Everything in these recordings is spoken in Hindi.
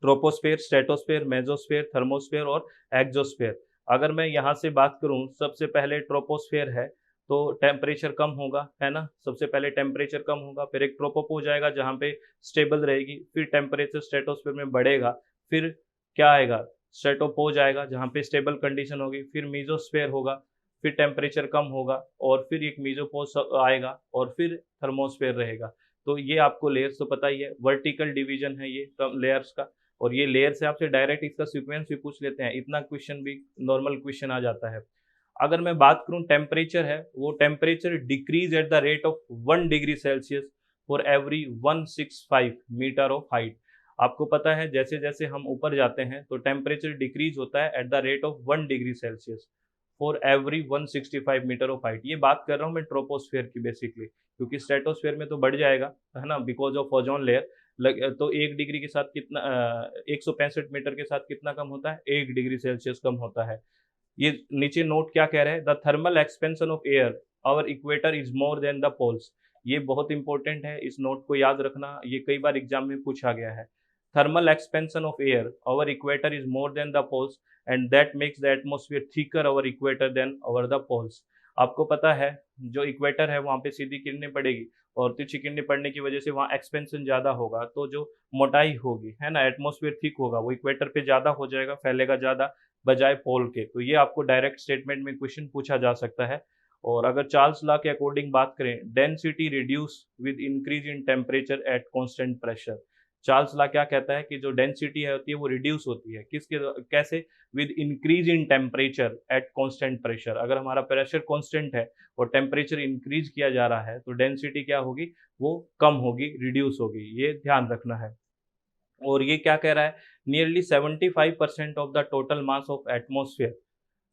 ट्रोपोस्फेयर, स्ट्रेटोस्फेयर, मेसोस्फेयर, थर्मोस्फेयर और एक्सोस्फेयर। अगर मैं यहाँ से बात करूँ, सबसे पहले ट्रोपोस्फेयर है, तो टेम्परेचर कम होगा, है ना? सबसे पहले टेम्परेचर कम होगा, फिर एक ट्रोपोपॉज़ आएगा जहाँ पे स्टेबल रहेगी, फिर टेम्परेचर स्ट्रेटोस्फेयर में बढ़ेगा, फिर क्या आएगा? स्ट्रेटोपॉज़ आएगा जहाँ पे स्टेबल कंडीशन होगी, फिर मेसोस्फेयर होगा, फिर टेम्परेचर कम होगा और फिर एक मेसोपॉज़ आएगा और फिर थर्मोस्फेयर रहेगा। तो ये आपको लेयर्स तो पता ही है, वर्टिकल डिवीजन है ये लेयर्स का। और ये लेयर से आपसे डायरेक्ट इसका सीक्वेंस भी पूछ लेते हैं, इतना क्वेश्चन भी नॉर्मल क्वेश्चन आ जाता है। अगर मैं बात करूं टेम्परेचर है, वो temperature decrease at the rate of 1 degree Celsius for every 165 metre of height. आपको पता है जैसे जैसे हम ऊपर जाते हैं तो टेम्परेचर डिक्रीज होता है at the rate of 1 degree Celsius for every 165 metre of height. ये बात कर रहा हूँ मैं ट्रोपोस्फेयर की बेसिकली, क्योंकि स्ट्रेटोस्फेयर में तो बढ़ जाएगा, है ना, बिकॉज ऑफ ओजोन लेयर। तो 1 डिग्री के साथ कितना 165 मीटर के साथ कितना कम होता है? 1 डिग्री सेल्सियस कम होता है। ये नीचे नोट क्या कह रहा है? The thermal expansion of air over equator is more than the poles. ये बहुत इंपॉर्टेंट है, इस नोट को याद रखना, ये कई बार एग्जाम में पूछा गया है। Thermal expansion of air over equator is more than the poles and that makes the atmosphere thicker over equator than over the poles. आपको पता है जो इक्वेटर है वहाँ पे सीधी किरणें पड़ेगी और तिरछी किरणें पड़ने की वजह से वहाँ एक्सपेंशन ज़्यादा होगा, तो जो मोटाई होगी, है ना, एटमोस्फियर थिक होगा, वो इक्वेटर पे ज़्यादा हो जाएगा, फैलेगा ज़्यादा बजाय पोल के। तो ये आपको डायरेक्ट स्टेटमेंट में क्वेश्चन पूछा जा सकता है। और अगर चार्ल्स लॉ के अकॉर्डिंग बात करें, density reduce with increase in temperature at constant pressure. Charles law क्या कहता है कि जो डेंसिटी है होती है वो रिड्यूस होती है, किसके कैसे? With increase in temperature at constant pressure. अगर हमारा प्रेशर कांस्टेंट है और टेम्परेचर इंक्रीज किया जा रहा है तो डेंसिटी क्या होगी? वो कम होगी, रिड्यूस होगी, ये ध्यान रखना है। और ये क्या कह रहा है? Nearly 75% of the total mass of atmosphere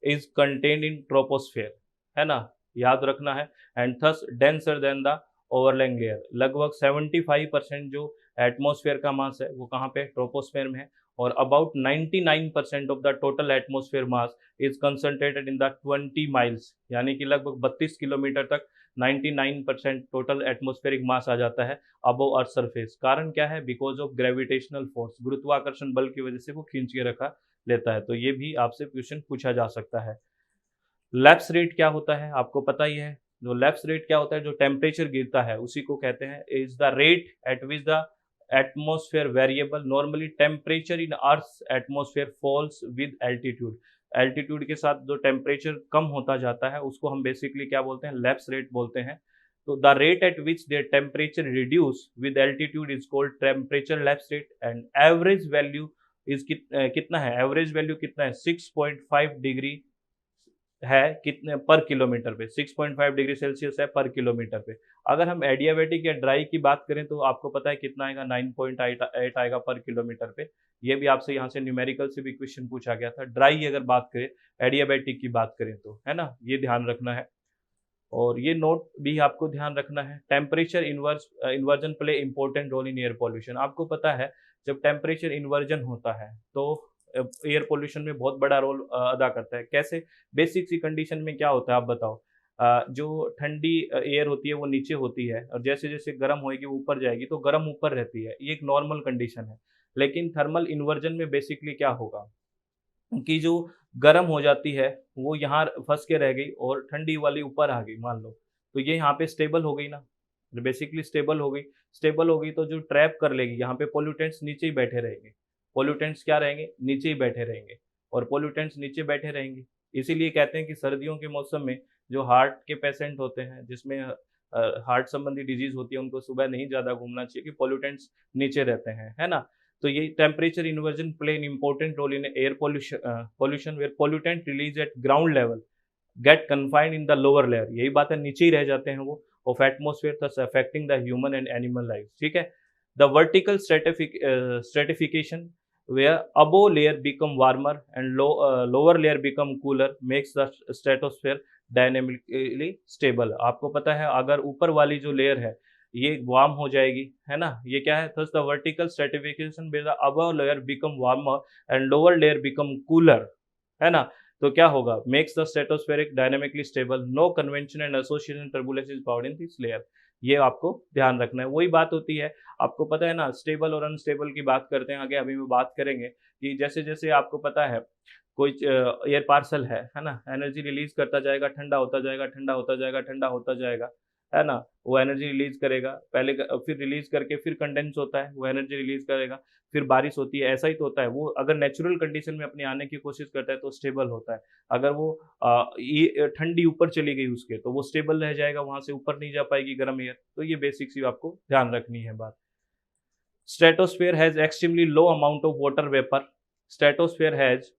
is contained in troposphere, है ना, याद रखना है। And thus denser than the overlying layer. लगभग 75% जो एटमॉस्फेयर का मास है वो कहाँ पे? ट्रोपोस्फेयर में है। और about 99% of the total atmosphere mass is concentrated in the 20 miles, यानी कि लगभग 32 किलोमीटर तक 99% टोटल एटमॉस्फेरिक मास आ जाता है अबव अर्थ सरफेस। कारण क्या है? बिकॉज ऑफ ग्रेविटेशनल फोर्स, गुरुत्वाकर्षण बल की वजह से वो खींच के रखा लेता है। तो ये भी आपसे क्वेश्चन पूछा जा सकता है। लैप्स रेट क्या होता है? आपको पता ही है। जो लैप्स रेट क्या होता है? जो टेम्परेचर गिरता है उसी को कहते हैं is the rate at which the atmosphere variable. Normally temperature in earth atmosphere falls with altitude. Altitude के साथ जो टेम्परेचर कम होता जाता है उसको हम बेसिकली क्या बोलते हैं? लैप्स रेट बोलते हैं। तो the rate at which there temperature reduce with altitude is called temperature lapse rate. And average value is कितना है? एवरेज वैल्यू कितना है? 6.5 डिग्री है कितने पर किलोमीटर पे? 6.5 डिग्री सेल्सियस है पर किलोमीटर पे। अगर हम एडियाबैटिक या ड्राई की बात करें तो आपको पता है कितना आएगा? 9.8 आएगा पर किलोमीटर पे। ये भी आपसे यहाँ से न्यूमेरिकल से भी क्वेश्चन पूछा गया था। ड्राई अगर बात करें, एडियाबैटिक की बात करें तो, है ना, ये ध्यान रखना है। और ये नोट भी आपको ध्यान रखना है। Temperature inversion play important role in air pollution. आपको पता है जब टेम्परेचर इन्वर्जन होता है तो एयर पोल्यूशन में बहुत बड़ा रोल अदा करता है। कैसे? बेसिक सी कंडीशन में क्या होता है आप बताओ? जो ठंडी एयर होती है वो नीचे होती है और जैसे जैसे गर्म होएगी वो ऊपर जाएगी, तो गर्म ऊपर रहती है, ये एक नॉर्मल कंडीशन है। लेकिन थर्मल इन्वर्जन में बेसिकली क्या होगा कि जो गर्म हो जाती है वो यहाँ फंस के रह गई और ठंडी वाली ऊपर आ गई मान लो, तो ये यहाँ पे स्टेबल हो गई ना, बेसिकली स्टेबल हो गई। स्टेबल हो गई तो जो ट्रैप कर लेगी यहाँ पे पोल्यूटेंट्स नीचे ही बैठे रहेंगे। पोल्यूटेंट्स क्या रहेंगे? नीचे ही बैठे रहेंगे। और पोल्यूटेंट्स नीचे बैठे रहेंगे, इसीलिए कहते हैं कि सर्दियों के मौसम में जो हार्ट के पेशेंट होते हैं जिसमें हार्ट संबंधी डिजीज होती है उनको सुबह नहीं ज़्यादा घूमना चाहिए कि पोल्यूटेंट्स नीचे रहते हैं, है ना। तो ये temperature inversion play an important role in air pollution where pollutant release at ground level get confined in the lower layer. यही बात है, नीचे ही रह जाते हैं वो of atmosphere, thus affecting the human and animal life. ठीक है। The vertical stratification where above layer become warmer and lower layer become cooler makes the stratosphere dynamically stable। आपको पता है अगर ऊपर वाली जो लेयर है ये वार्म हो जाएगी, है ना, ये क्या है? thus the vertical stratification where the above layer become warmer and lower layer become cooler, है ना, तो क्या होगा? makes the stratospheric dynamically stable, no convention and association turbulence is found in this layer। ये आपको ध्यान रखना है। वही बात होती है, आपको पता है ना, स्टेबल और अनस्टेबल की बात करते हैं आगे, अभी भी बात करेंगे कि जैसे-जैसे आपको पता है कोई एयर पार्सल है ना? एनर्जी रिलीज़ करता जाएगा, ठंडा होता जाएगा, ठंडा होता जाएगा, ठंडा होता जाएगा, है ना? वो एनर्जी रिलीज़ करेगा, पहले फिर रिलीज़ करके फिर कंडेंस होता है, वो एनर्जी रिलीज़ करेगा, फिर बारिश होती है, ऐसा ही तो होता है। वो अगर नेचुरल कंडीशन में अपने आने की कोशिश करता है तो स्टेबल होता है। अगर वो ये ठंडी ऊपर चली गई उसके, तो वो स्टेबल रह जाएगा, वहाँ से ऊपर नहीं जा पाएगी गर्म एयर। तो ये बेसिक सी आपको ध्यान रखनी है बात। Stratosphere has extremely low amount of water vapour. Stratosphere has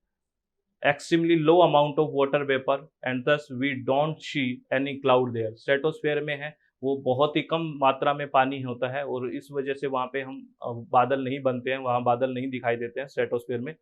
extremely low amount of water vapor and thus we don't see any cloud there। Stratosphere में है वो बहुत ही कम मात्रा में पानी होता है और इस वजह से वहाँ पे हम बादल नहीं बनते हैं, वहाँ बादल नहीं दिखाई देते हैं स्ट्रेटोस्फेयर में।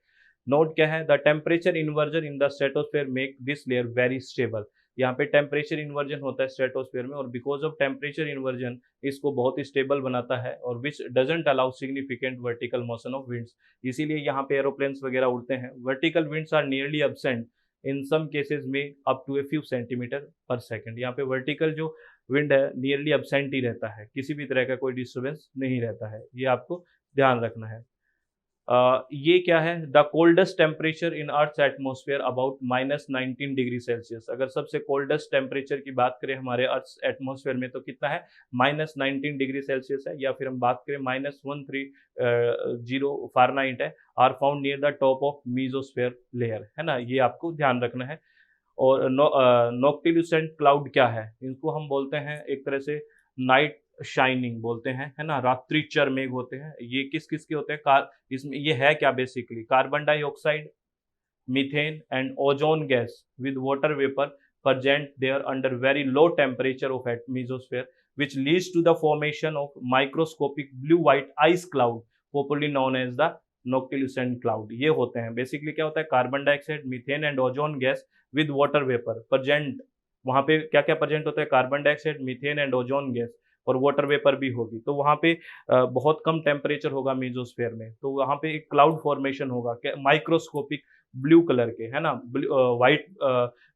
नोट क्या है, the temperature inversion in the stratosphere make this layer very stable. यहाँ पे टेम्परेचर इन्वर्जन होता है स्ट्रेटोस्फेयर में और बिकॉज ऑफ टेम्परेचर इन्वर्जन इसको बहुत ही स्टेबल बनाता है और which doesn't allow significant vertical motion of winds. इसीलिए यहाँ पे एरोप्लेन्स वगैरह उड़ते हैं। Vertical winds are nearly absent in some cases में up to a few centimetre per second. यहाँ पे वर्टिकल जो विंड है नियरली एब्सेंट ही रहता है, किसी भी तरह का कोई डिस्टर्बेंस नहीं रहता है, ये आपको ध्यान रखना है। ये क्या है, the coldest temperature in earth atmosphere about -19 degree Celsius. अगर सबसे कोल्डेस्ट टेम्परेचर की बात करें हमारे अर्थ एटमोसफेयर में तो कितना है, -19 डिग्री सेल्सियस है, या फिर हम बात करें -130 फ़ारेनहाइट है, are found near the top of mesosphere layer, है ना, ये आपको ध्यान रखना है। और नोक्टिल्यूसेंट क्लाउड क्या है, इनको हम बोलते हैं एक तरह से नाइट शाइनिंग बोलते हैं, है ना, रात्रिचर मेघ होते हैं। ये किस किस के होते हैं, कार इसमें ये है क्या, basically carbon dioxide, methane and ozone gas with water vapour present there under very low temperature of mesosphere which leads to the formation of microscopic blue white ice cloud popularly known as the noctilucent cloud। ये होते हैं बेसिकली, क्या होता है, carbon dioxide, methane and ozone gas with water vapour present. वहाँ पे क्या क्या प्रेजेंट होता है, carbon dioxide, methane and ozone gas और वाटर वेपर भी होगी। तो वहाँ पे बहुत कम टेम्परेचर होगा मीजोस्फेयर में, तो वहाँ पे एक क्लाउड फॉर्मेशन होगा माइक्रोस्कोपिक ब्लू कलर के, है ना,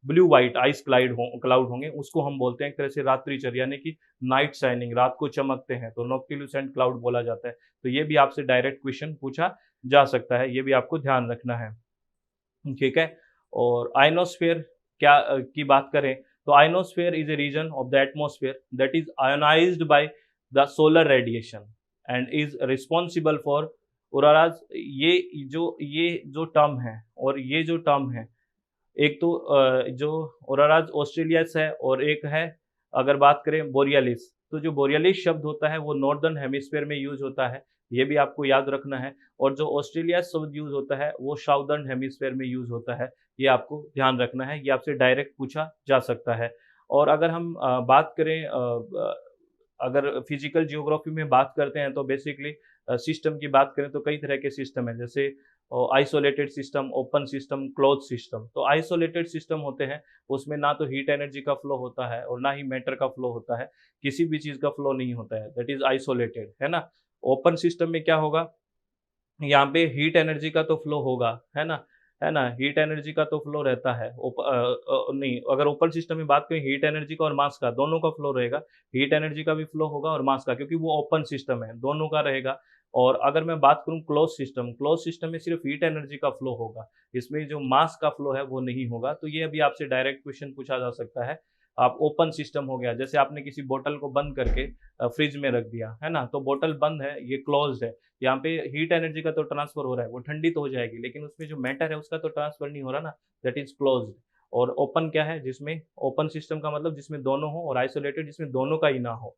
ब्लू वाइट आइस क्लाउड होंगे, उसको हम बोलते हैं एक तरह से रात्रिचर, यानी कि नाइट शाइनिंग, रात को चमकते हैं, तो नोक्टिल्यूसेंट क्लाउड बोला जाता है। तो ये भी आपसे डायरेक्ट क्वेश्चन पूछा जा सकता है, ये भी आपको ध्यान रखना है, ठीक है। और आयनोस्फेयर क्या की बात करें तो ionosphere is a region of the atmosphere that is ionised by the solar radiation and is responsible for auroras. ये जो टर्म है और ये जो टर्म है, एक तो जो ऑरोराज ऑस्ट्रेलियास है और एक है अगर बात करें बोरियलिस। तो जो बोरियलिस शब्द होता है वो नॉर्दर्न हेमिस्फीयर में यूज होता है, ये भी आपको याद रखना है। और जो ऑस्ट्रेलिया शब्द यूज होता है वो साउदर्न हेमिस्फीयर में यूज होता है, ये आपको ध्यान रखना है, ये आपसे डायरेक्ट पूछा जा सकता है। और अगर हम बात करें अगर फिजिकल जियोग्राफी में बात करते हैं तो बेसिकली सिस्टम की बात करें तो कई तरह के सिस्टम है, जैसे isolated system, open system, close system. तो आइसोलेटेड सिस्टम होते हैं उसमें ना तो हीट एनर्जी का फ्लो होता है और ना ही मैटर का फ्लो होता है, किसी भी चीज़ का फ्लो नहीं होता है, दैट इज आइसोलेटेड, है ना। ओपन सिस्टम में क्या होगा, यहाँ पे हीट एनर्जी का तो फ्लो होगा, है ना, हीट एनर्जी का तो फ्लो रहता है। नहीं, अगर ओपन सिस्टम में बात करें हीट एनर्जी का और मास का दोनों का फ्लो रहेगा, हीट एनर्जी का भी फ्लो होगा और मास का, क्योंकि वो ओपन सिस्टम है, दोनों का रहेगा। और अगर मैं बात करूँ क्लोज सिस्टम में सिर्फ हीट एनर्जी का फ्लो होगा, इसमें जो मास का फ्लो है वो नहीं होगा। तो ये अभी आपसे डायरेक्ट क्वेश्चन पूछा जा सकता है। आप ओपन सिस्टम हो गया, जैसे आपने किसी बोतल को बंद करके फ्रिज में रख दिया, है ना, तो बोतल बंद है, ये क्लोज्ड है, यहाँ पे हीट एनर्जी का तो ट्रांसफर हो रहा है, वो ठंडी तो हो जाएगी, लेकिन उसमें जो मैटर है उसका तो ट्रांसफर नहीं हो रहा ना, दैट इज क्लोज्ड। और ओपन क्या है, जिसमें ओपन सिस्टम का मतलब जिसमें दोनों हो, और आइसोलेटेड जिसमें दोनों का ही ना हो,